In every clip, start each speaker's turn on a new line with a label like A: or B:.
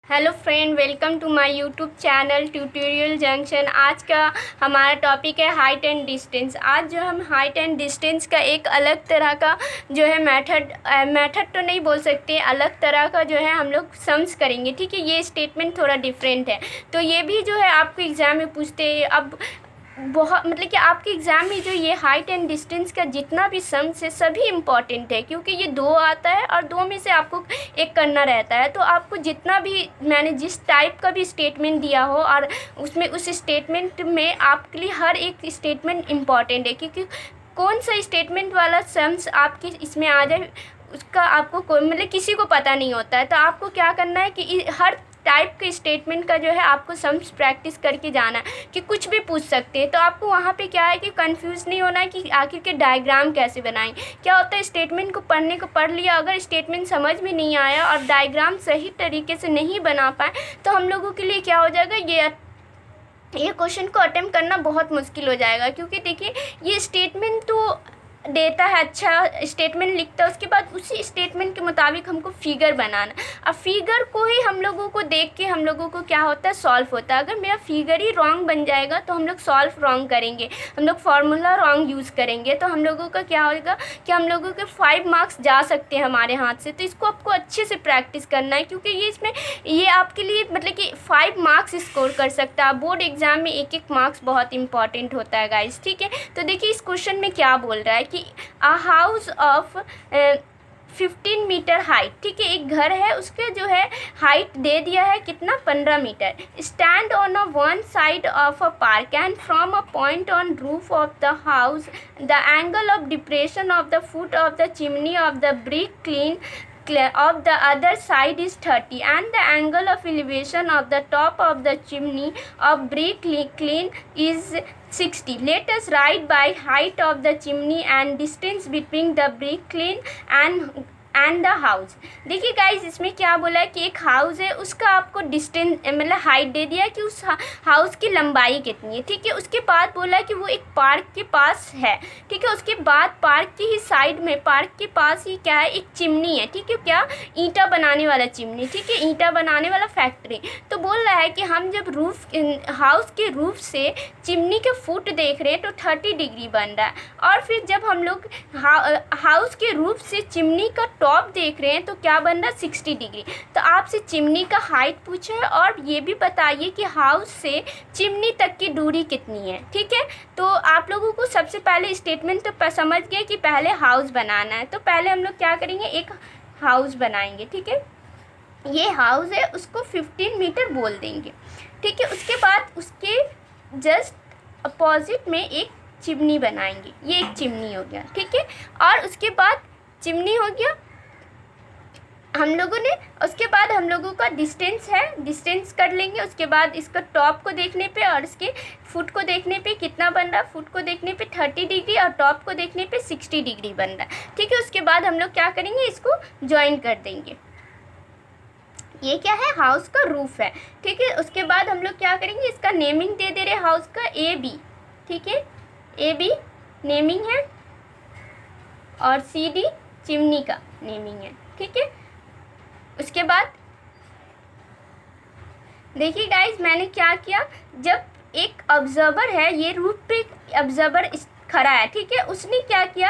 A: Hello friend, welcome to my YouTube channel Tutorial Junction. आज का हमारा टॉपिक है हाइट एंड डिस्टेंस। आज जो हम हाइट एंड डिस्टेंस का एक अलग तरह का जो है मेथड तो नहीं बोल सकते, अलग तरह का जो है हम लोग सम्स करेंगे। ठीक है, ये स्टेटमेंट थोड़ा डिफरेंट है, तो ये भी जो है आपको एग्ज़ाम में पूछते हैं। अब बहुत मतलब कि आपके एग्ज़ाम में जो ये हाइट एंड डिस्टेंस का जितना भी सम्स है सभी इम्पॉर्टेंट है, क्योंकि ये दो आता है और दो में से आपको एक करना रहता है। तो आपको जितना भी मैंने जिस टाइप का भी स्टेटमेंट दिया हो और उसमें उस स्टेटमेंट में आपके लिए हर एक स्टेटमेंट इम्पॉर्टेंट है, क्योंकि कौन सा स्टेटमेंट वाला सम्स आपके इसमें आ जाए उसका आपको कोई मतलब किसी को पता नहीं होता है। तो आपको क्या करना है कि हर टाइप के स्टेटमेंट का जो है आपको सम्स प्रैक्टिस करके जाना है, कि कुछ भी पूछ सकते हैं। तो आपको वहाँ पे क्या है कि कंफ्यूज नहीं होना है कि आखिर के डायग्राम कैसे बनाएं। क्या होता है, स्टेटमेंट को पढ़ने को पढ़ लिया, अगर स्टेटमेंट समझ में नहीं आया और डायग्राम सही तरीके से नहीं बना पाए तो हम लोगों के लिए क्या हो जाएगा, ये क्वेश्चन को अटेम्प्ट करना बहुत मुश्किल हो जाएगा। क्योंकि देखिए, ये स्टेटमेंट तो देता है, अच्छा स्टेटमेंट लिखता है, उसके बाद उसी स्टेटमेंट के मुताबिक हमको फिगर बनाना। अब फिगर को ही हम लोगों को देख के हम लोगों को क्या होता है, सॉल्व होता है। अगर मेरा फिगर ही रॉन्ग बन जाएगा तो हम लोग सॉल्व रॉन्ग करेंगे, हम लोग फार्मूला रॉन्ग यूज़ करेंगे, तो हम लोगों का क्या होगा कि हम लोगों के 5 मार्क्स जा सकते हैं हमारे हाथ से। तो इसको आपको अच्छे से प्रैक्टिस करना है, क्योंकि ये आपके लिए मतलब कि 5 मार्क्स स्कोर कर सकता है। बोर्ड एग्जाम में एक मार्क्स बहुत इंपॉर्टेंट होता है गाइस। ठीक है, तो देखिए इस क्वेश्चन में क्या बोल रहा है कि a house of 15 metre height. ठीक है, एक घर है, उसके जो है हाइट दे दिया है कितना, 15 metre. Stand on one side of a park and from a point on roof of the house the angle of depression of the foot of the chimney of the brick clean of the other side is 30 and the angle of elevation of the top of the chimney of brick clean is 60. Let us write by height of the chimney and distance between the brick clean and the house. देखिए guys, इसमें क्या बोला है कि एक house है, उसका आपको डिस्टेंस मतलब हाइट दे दिया है कि उस हाउस की लंबाई कितनी है। ठीक है, उसके बाद बोला है कि वो एक पार्क के पास है। ठीक है, उसके बाद पार्क की ही साइड में, पार्क के पास ही क्या है, एक चिमनी है। ठीक है, क्या, ईंटा बनाने वाला चिमनी। ठीक है, ईंटा बनाने वाला फैक्ट्री। तो बोल रहा है कि हम जब हाउस के रूफ से चिमनी के फुट देख रहे हैं तो 30 डिग्री बन रहा है, और फिर जब हम लोग हाउस के रूफ से चिमनी का टॉप देख रहे हैं तो क्या बन रहा है, 60 डिग्री। तो आपसे चिमनी का हाइट पूछा है और ये भी बताइए कि हाउस से चिमनी तक की दूरी कितनी है। ठीक है, तो आप लोगों को सबसे पहले स्टेटमेंट तो समझ गए कि पहले हाउस बनाना है। तो पहले हम लोग क्या करेंगे, एक हाउस बनाएंगे। ठीक है, ये हाउस है, उसको 15 मीटर बोल देंगे। ठीक है, उसके बाद उसके जस्ट अपोजिट में एक चिमनी बनाएंगे, ये एक चिमनी हो गया। ठीक है, और उसके बाद चिमनी हो गया हम लोगों ने। उसके बाद हम लोगों का डिस्टेंस है, डिस्टेंस कर लेंगे। उसके बाद इसका टॉप को देखने पे और इसके फुट को देखने पे कितना बन रहा है, फुट को देखने पे 30 डिग्री और टॉप को देखने पे 60 डिग्री बन रहा है। ठीक है, उसके बाद हम लोग क्या करेंगे, इसको ज्वाइन कर देंगे। ये क्या है, हाउस का रूफ है। ठीक है, उसके बाद हम लोग क्या करेंगे, इसका नेमिंग दे दे रहे हाउस का AB। ठीक है, AB नेमिंग है और CD चिमनी का नेमिंग है। ठीक है, उसके बाद देखिए गाइस, मैंने क्या किया, जब एक ऑब्जर्वर है, ये रूफ पे ऑब्जर्वर खड़ा है। ठीक है, उसने क्या किया,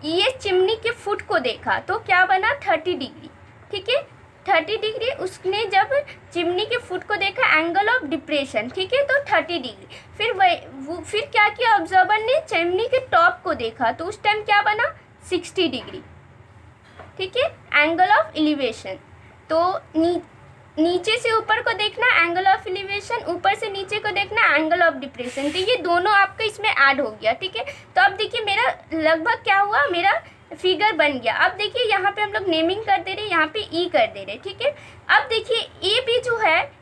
A: ये चिमनी के फुट को देखा तो क्या बना, 30 डिग्री। ठीक है, 30 डिग्री। उसने जब चिमनी के फुट को देखा, एंगल ऑफ डिप्रेशन, ठीक है, तो 30 डिग्री। फिर क्या किया, ऑब्जर्वर ने चिमनी के टॉप को देखा तो उस टाइम क्या बना, 60 डिग्री। ठीक है, एंगल ऑफ एलिवेशन, तो नीचे से ऊपर को देखना एंगल ऑफ एलिवेशन, ऊपर से नीचे को देखना एंगल ऑफ डिप्रेशन। तो ये दोनों आपका इसमें ऐड हो गया। ठीक है, तो अब देखिए मेरा लगभग क्या हुआ, मेरा फिगर बन गया। अब देखिए यहाँ पे हम लोग नेमिंग कर दे रहे, यहाँ पे ई कर दे रहे। ठीक है, अब देखिए ए बी जो है,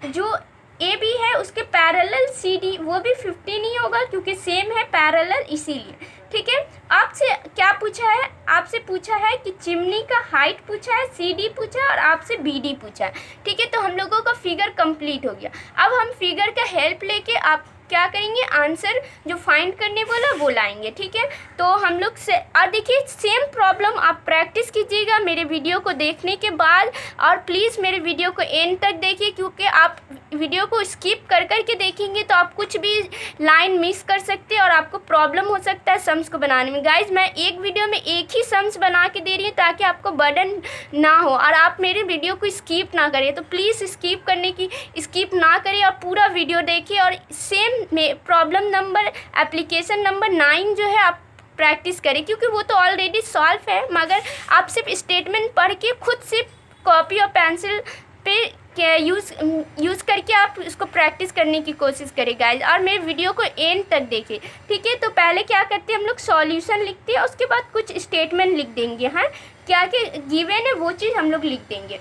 A: जो ए बी है उसके पैरेलल CD वो भी 15 ही होगा, क्योंकि सेम है पैरेलल, इसीलिए। ठीक है, आपसे क्या पूछा है, आपसे पूछा है कि चिमनी का हाइट पूछा है, CD पूछा है और आपसे BD पूछा है। ठीक है, तो हम लोगों का फिगर कंप्लीट हो गया। अब हम फिगर का हेल्प लेके आप क्या करेंगे, आंसर जो फाइंड करने बोला वो लाएंगे। ठीक है, तो हम लोग से और देखिए सेम प्रॉब्लम आप प्रैक्टिस कीजिएगा मेरे वीडियो को देखने के बाद, और प्लीज़ मेरे वीडियो को एंड तक देखिए, क्योंकि आप वीडियो को स्किप कर के देखेंगे तो आप कुछ भी लाइन मिस कर सकते हैं और आपको प्रॉब्लम हो सकता है सम्स को बनाने में। गाइज मैं एक वीडियो में एक ही सम्स बना के दे रही हूँ ताकि आपको बर्डन ना हो और आप मेरे वीडियो को स्किप ना करें। तो प्लीज़ स्किप ना करें और पूरा वीडियो देखिए, और सेम में प्रॉब्लम नंबर एप्लीकेशन नंबर 9 जो है आप प्रैक्टिस करें, क्योंकि वो तो ऑलरेडी सॉल्व है, मगर आप सिर्फ स्टेटमेंट पढ़ के खुद से कॉपी और पेंसिल पे यूज़ करके आप इसको प्रैक्टिस करने की कोशिश करें गाइज, और मेरे वीडियो को एंड तक देखिए। ठीक है, तो पहले क्या करते हैं हम लोग सॉल्यूशन लिखते हैं, उसके बाद कुछ स्टेटमेंट लिख देंगे। हाँ, क्या क्या गिवन है वो चीज़ हम लोग लिख देंगे।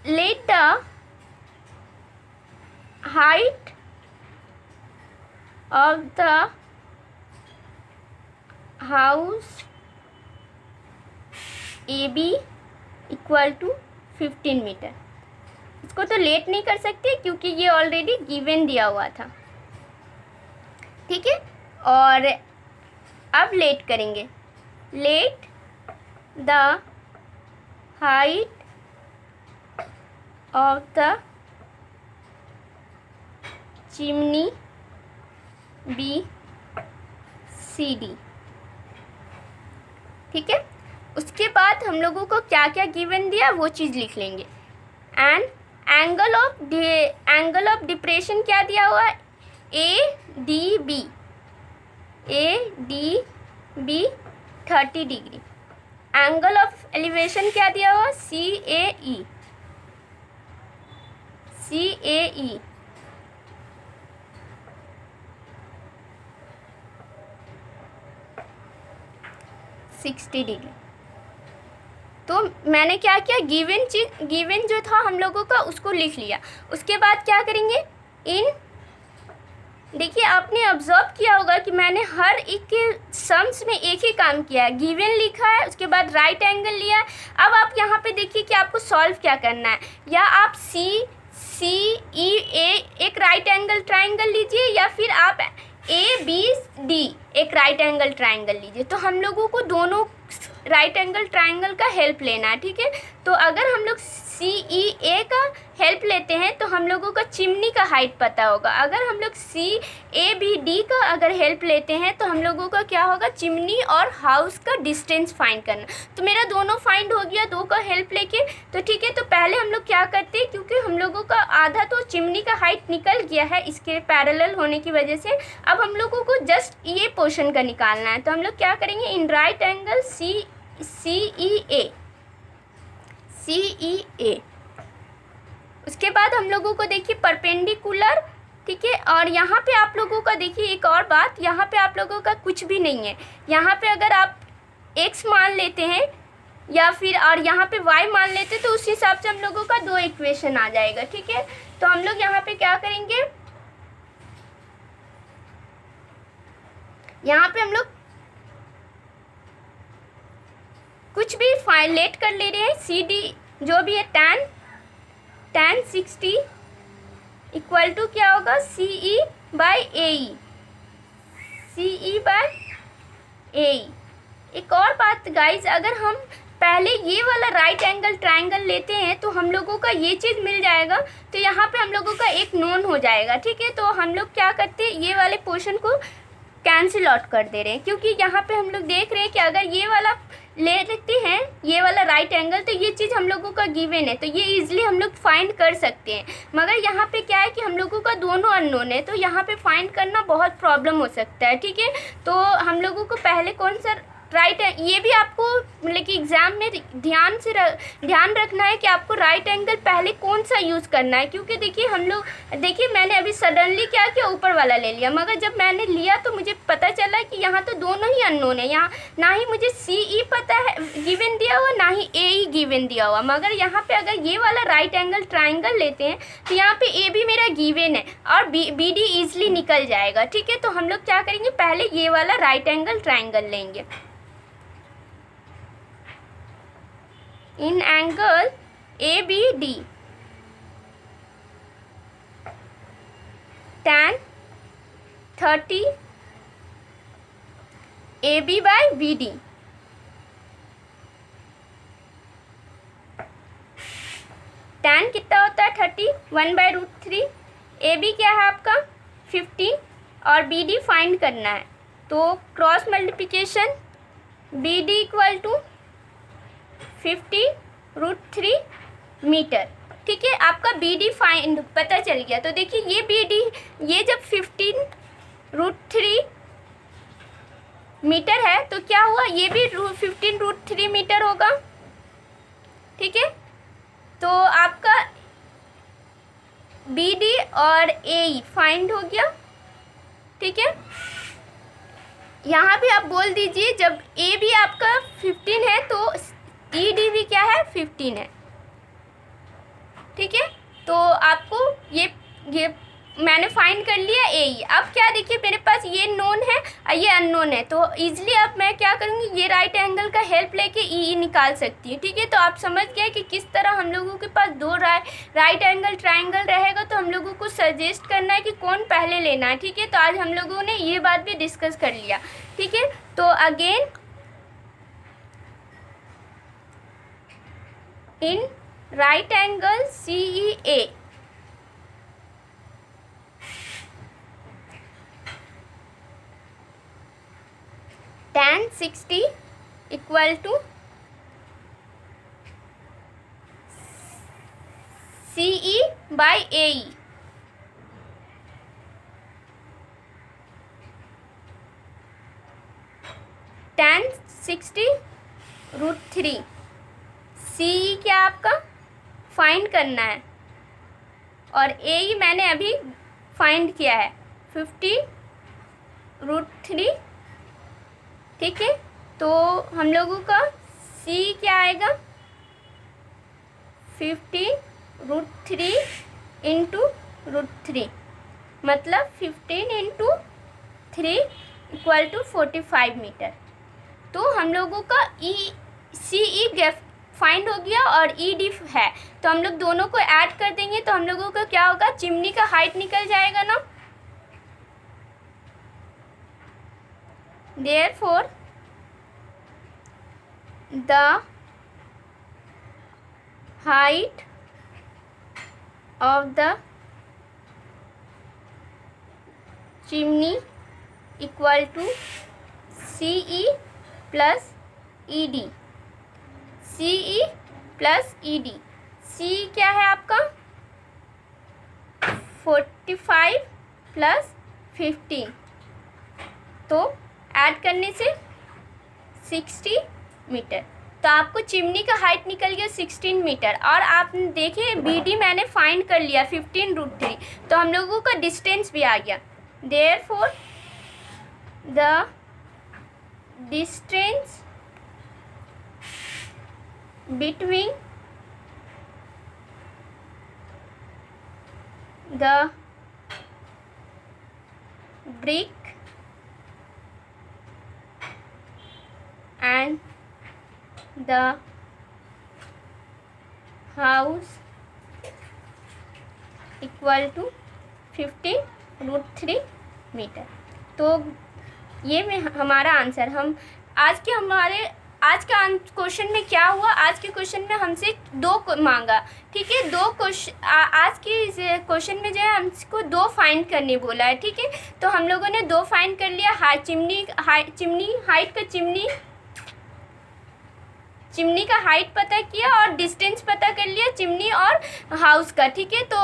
A: Let the height of the house AB equal to 15 metre. इसको तो लेट नहीं कर सकते क्योंकि ये ऑलरेडी गिवन दिया हुआ था। ठीक है, और अब लेट करेंगे। Late the height of the chimney BCD। ठीक है, उसके बाद हम लोगों को क्या क्या गिवन दिया वो चीज़ लिख लेंगे। एंड एंगल ऑफ डिप्रेशन क्या दिया हुआ है, ADB 30 degree. Angle of elevation क्या दिया हुआ, CAE 60 डिग्री। तो मैंने क्या किया, गिवन जो था हम लोगों का उसको लिख लिया। उसके बाद क्या करेंगे, देखिए आपने ऑब्जर्व किया होगा कि मैंने हर एक के सम्स में एक ही काम किया है। गिवन लिखा है, उसके बाद राइट एंगल लिया है। अब आप यहाँ पे देखिए कि आपको सॉल्व क्या करना है, या आप CEA एक राइट एंगल ट्राइंगल लीजिए, या फिर आप ABD एक राइट एंगल ट्राइंगल लीजिए। तो हम लोगों को दोनों राइट एंगल ट्राइंगल का हेल्प लेना है। ठीक है, तो अगर हम लोग CEA का हेल्प लेते हैं तो हम लोगों का चिमनी का हाइट पता होगा। अगर हम लोग CABD का अगर हेल्प लेते हैं तो हम लोगों का क्या होगा, चिमनी और हाउस का डिस्टेंस फाइंड करना। तो मेरा दोनों फाइंड हो गया दो का हेल्प लेके। तो ठीक है, तो पहले हम लोग क्या करते हैं, क्योंकि हम लोगों का आधा तो चिमनी का हाइट निकल गया है इसके पैरेलल होने की वजह से। अब हम लोगों को जस्ट ये पोर्शन का निकालना है। तो हम लोग क्या करेंगे, इन राइट एंगल CEA। उसके बाद हम लोगों को देखिए परपेंडिकुलर। ठीक है, और यहाँ पे आप लोगों का देखिए एक और बात, यहाँ पे आप लोगों का कुछ भी नहीं है। यहाँ पे अगर आप x मान लेते हैं या फिर और यहाँ पे y मान लेते हैं तो उस हिसाब से हम लोगों का दो इक्वेशन आ जाएगा। ठीक है, तो हम लोग यहाँ पे क्या करेंगे, यहाँ पे हम लोग कुछ भी लेट कर ले रहे हैं। CD जो भी है tan 60 इक्वल टू क्या होगा, CE बाई AE। एक और बात गाइज, अगर हम पहले ये वाला राइट एंगल ट्रायंगल लेते हैं तो हम लोगों का ये चीज़ मिल जाएगा, तो यहाँ पे हम लोगों का एक नोन हो जाएगा। ठीक है, तो हम लोग क्या करते हैं, ये वाले पोर्शन को कैंसिल आउट कर दे रहे हैं, क्योंकि यहाँ पे हम लोग देख रहे हैं कि अगर ये वाला ले लेते हैं ये वाला राइट एंगल तो ये चीज़ हम लोगों का गिवन है, तो ये इजीली हम लोग फाइंड कर सकते हैं। मगर यहाँ पे क्या है कि हम लोगों का दोनों अननोन है, तो यहाँ पे फाइंड करना बहुत प्रॉब्लम हो सकता है। ठीक है, तो हम लोगों को पहले कौन सा राइट है, ये भी आपको मतलब कि एग्ज़ाम में ध्यान रखना है कि आपको राइट एंगल पहले कौन सा यूज़ करना है। क्योंकि देखिए हम लोग मैंने अभी सडनली क्या किया, ऊपर वाला ले लिया, मगर जब मैंने लिया तो मुझे पता चला कि यहाँ तो दोनों ही अननोन है। यहाँ ना ही मुझे CE पता है गिवन दिया हुआ, ना ही AE गिवन दिया हुआ। मगर यहाँ पे अगर ये वाला राइट एंगल ट्राइंगल लेते हैं तो यहाँ पे A भी मेरा गिवन है और BD ईजिली निकल जाएगा। ठीक है, तो हम लोग क्या करेंगे, पहले ये वाला राइट एंगल ट्राइंगल लेंगे। इन angle ABD tan 30 AB by BD। tan कितना होता है 30, 1/√3। AB क्या है आपका 15 और BD फाइंड करना है, तो cross multiplication BD equal to 50√3 metre. ठीक है, आपका BD फाइंड पता चल गया। तो देखिए ये BD, ये जब 15√3 मीटर है तो क्या हुआ, ये भी 15√3 मीटर होगा। ठीक है, तो आपका BD और AE फाइंड हो गया। ठीक है, यहाँ भी आप बोल दीजिए जब A भी आपका 15 है तो ED भी क्या है 15 है। ठीक है, तो आपको ये मैंने फाइंड कर लिया AE। अब क्या देखिए मेरे पास ये नोन है और ये अननोन है, तो इजीली अब मैं क्या करूँगी, ये राइट एंगल का हेल्प लेके EE निकाल सकती हूँ। ठीक है, तो आप समझ गए कि किस तरह हम लोगों के पास दो राइट एंगल ट्राइंगल रहेगा तो हम लोगों को सजेस्ट करना है कि कौन पहले लेना है। ठीक है, तो आज हम लोगों ने ये बात भी डिस्कस कर लिया। ठीक है, तो again in right angle CEA tan 60 equal to CE by AE। tan 60√3 CE क्या आपका फाइंड करना है और AE मैंने अभी फाइंड किया है 50√3। ठीक है, तो हम लोगों का C क्या आएगा 15√3 इंटू √3, मतलब 15 इंटू 3 इक्वल टू 45 मीटर। तो हम लोगों का CE फाइंड हो गया और ED है, तो हम लोग दोनों को ऐड कर देंगे तो हम लोगों का क्या होगा, चिमनी का हाइट निकल जाएगा ना। Therefore, the height of the chimney equal to CE plus ED। CE plus ED। CE क्या है आपका 45 प्लस 15, तो ऐड करने से 60 मीटर। तो आपको चिमनी का हाइट निकल गया 16 मीटर। और आप देखिए BD मैंने फाइंड कर लिया 15√3, तो हम लोगों का डिस्टेंस भी आ गया। Therefore, the distance between the brick and the house equal to 15√3 metre. तो ये में हमारा आंसर। हम आज का क्वेश्चन में क्या हुआ, आज के क्वेश्चन में हमसे दो मांगा। ठीक है, दो क्वेश्चन आज के क्वेश्चन में जो है हमको दो फाइंड करने बोला है। ठीक है, तो हम लोगों ने दो फाइंड कर लिया, चिमनी का हाइट पता किया और डिस्टेंस पता कर लिया चिमनी और हाउस का। ठीक है, तो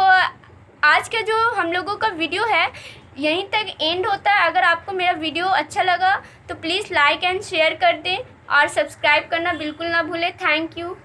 A: आज का जो हम लोगों का वीडियो है यहीं तक एंड होता है। अगर आपको मेरा वीडियो अच्छा लगा तो प्लीज़ लाइक एंड शेयर कर दें और सब्सक्राइब करना बिल्कुल ना भूलें। Thank you.